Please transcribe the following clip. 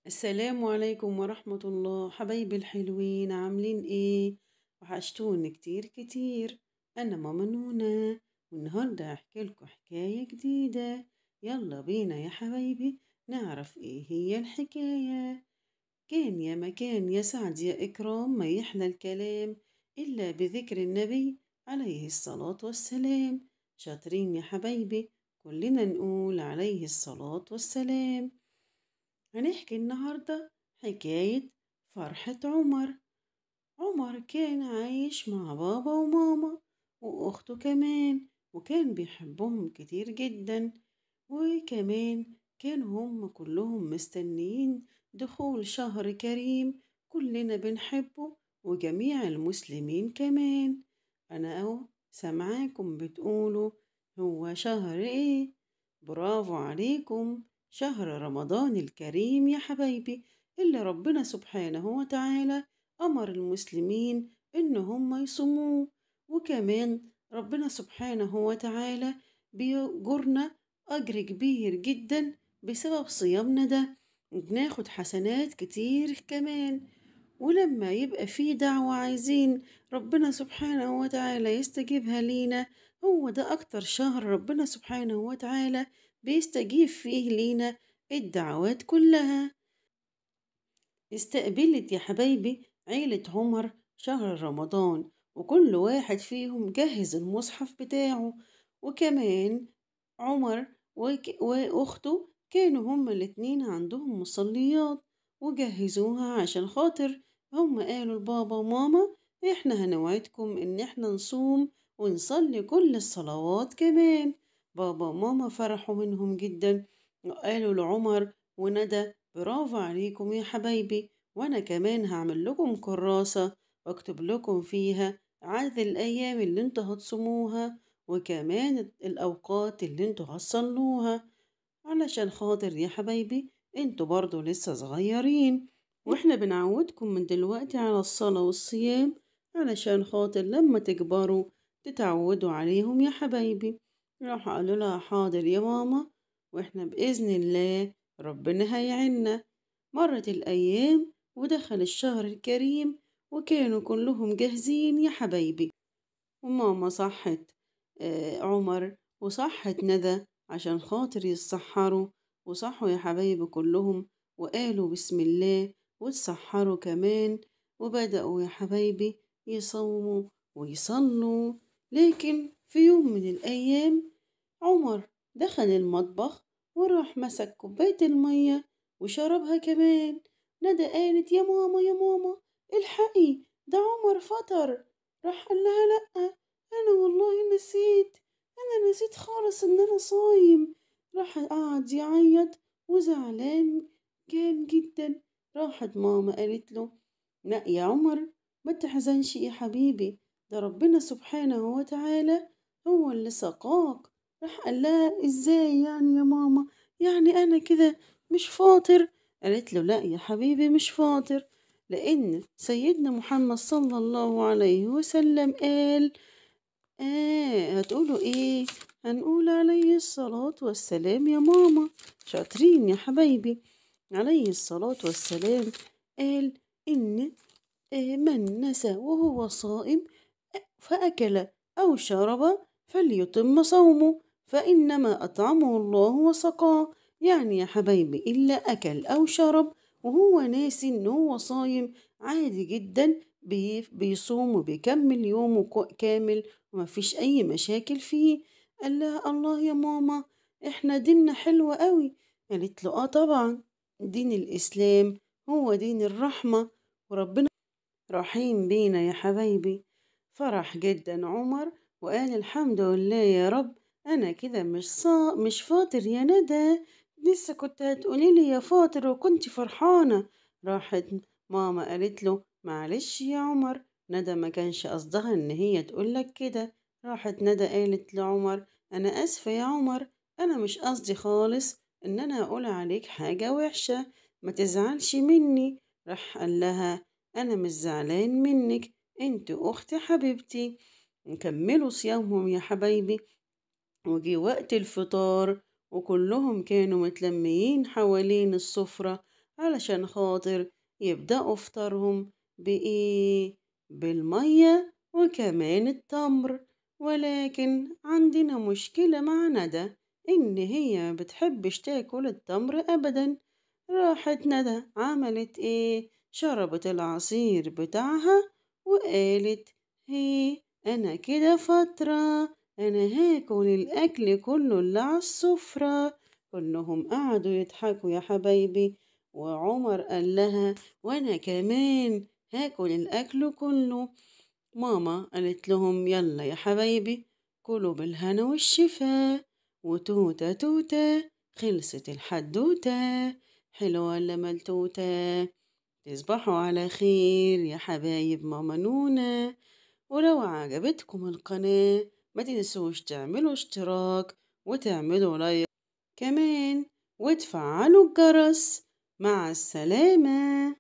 السلام عليكم ورحمة الله حبايبي الحلوين عاملين ايه؟ وحشتوني كتير كتير. انا ماما نونا، والنهاردة هحكي لكم حكاية جديدة. يلا بينا يا حبايبي نعرف ايه هي الحكاية. كان يا مكان يا سعد يا إكرام ما يحلى الكلام إلا بذكر النبي عليه الصلاة والسلام. شاطرين يا حبايبي، كلنا نقول عليه الصلاة والسلام. هنحكي النهاردة حكاية فرحة عمر. عمر كان عايش مع بابا وماما وأخته كمان، وكان بيحبهم كتير جدا. وكمان كانوا هم كلهم مستنيين دخول شهر كريم كلنا بنحبه، وجميع المسلمين كمان. أنا أهو سامعاكم بتقولوا هو شهر إيه؟ برافو عليكم، شهر رمضان الكريم يا حبايبي، اللي ربنا سبحانه وتعالى أمر المسلمين إن هم يصوموه. وكمان ربنا سبحانه وتعالى بيجرنا أجر كبير جدا بسبب صيامنا ده، وبناخد حسنات كتير كمان. ولما يبقى في دعوة عايزين ربنا سبحانه وتعالى يستجيبها لينا، هو ده أكتر شهر ربنا سبحانه وتعالى بيستجيب فيه لينا الدعوات كلها. استقبلت يا حبايبي عيلة عمر شهر رمضان، وكل واحد فيهم جهز المصحف بتاعه. وكمان عمر وأخته كانوا هما الاتنين عندهم مصليات وجهزوها عشان خاطر هما قالوا لبابا وماما احنا هنوعدكم ان احنا نصوم ونصلي كل الصلوات كمان. بابا وماما فرحوا منهم جدا، وقالوا لعمر وندى برافو عليكم يا حبايبي، وانا كمان هعمل لكم كراسة واكتب لكم فيها عدد الايام اللي انتوا هتصوموها، وكمان الأوقات اللي انتوا هتصلوها، علشان خاطر يا حبايبي انتوا برضو لسه صغيرين، واحنا بنعودكم من دلوقتي على الصلاة والصيام علشان خاطر لما تكبروا تتعودوا عليهم يا حبايبي. راحوا قالوا لها حاضر يا ماما، واحنا بإذن الله ربنا هيعنا. مرت الأيام ودخل الشهر الكريم، وكانوا كلهم جاهزين يا حبايبي. وماما صحت عمر وصحت ندى عشان خاطر يتسحروا، وصحوا يا حبايبي كلهم وقالوا بسم الله واتسحروا كمان، وبدأوا يا حبايبي يصوموا ويصلوا. لكن في يوم من الأيام عمر دخل المطبخ وراح مسك كوباية المية وشربها كمان. ندى قالت يا ماما يا ماما الحقي، ده عمر فطر. راح قال لها لأ، أنا والله نسيت، أنا نسيت خالص إن أنا صايم. راح قعد يعيط وزعلان كان جدا. راحت ماما قالت له لا يا عمر، ما تحزنش يا حبيبي، ده ربنا سبحانه وتعالى هو اللي سقاك. راح قال لها ازاي يعني يا ماما، يعني أنا كده مش فاطر؟ قالت له لا يا حبيبي مش فاطر، لأن سيدنا محمد صلى الله عليه وسلم قال هتقولوا ايه؟ هنقول عليه الصلاة والسلام يا ماما. شاطرين يا حبايبي. عليه الصلاة والسلام قال إن من نسى وهو صائم فأكل أو شرب فليتم صومه، فإنما أطعمه الله وسقاه. يعني يا حبايبي إلا أكل أو شرب وهو ناسي إن هو صايم، عادي جدا بيصوم وبيكمل يومه كامل ومفيش أي مشاكل فيه. قال لها الله يا ماما، إحنا ديننا حلو قوي. قالت له آه طبعا، دين الإسلام هو دين الرحمة، وربنا رحيم بينا يا حبايبي. فرح جدا عمر وقال الحمد لله يا رب، انا كده مش فاطر يا ندى، لسه كنت هتقولي لي يا فاطر وكنت فرحانة. راحت ماما قالت له معلش يا عمر، ندى ما كانش قصدها ان هي تقولك كده. راحت ندى قالت لعمر انا اسفة يا عمر، انا مش قصدي خالص ان انا اقول عليك حاجة وحشة، ما تزعلش مني. راح قال لها أنا مش زعلان منك، انت أختي حبيبتي. نكملوا صيامهم يا حبايبي. وجي وقت الفطار وكلهم كانوا متلميين حوالين السفرة علشان خاطر يبدأوا فطارهم بإيه؟ بالمية وكمان التمر. ولكن عندنا مشكلة مع ندى، إن هي مبتحبش تاكل التمر أبدا. راحت ندى عملت إيه؟ شربت العصير بتاعها وقالت: هي أنا كده فترة، أنا هاكل الأكل كله اللي على السفرة. كلهم قعدوا يضحكوا يا حبايبي، وعمر قال لها: وأنا كمان هاكل الأكل كله. ماما قالت لهم: يلا يا حبايبي، كلوا بالهنا والشفا. وتوتة توتة خلصت الحدوتة. حلوة ولا ملتوتة؟ تصبحوا على خير يا حبايب ماما نونا. ولو عجبتكم القناة ما تنسوش تعملوا اشتراك وتعملوا لايك كمان وتفعلوا الجرس. مع السلامة.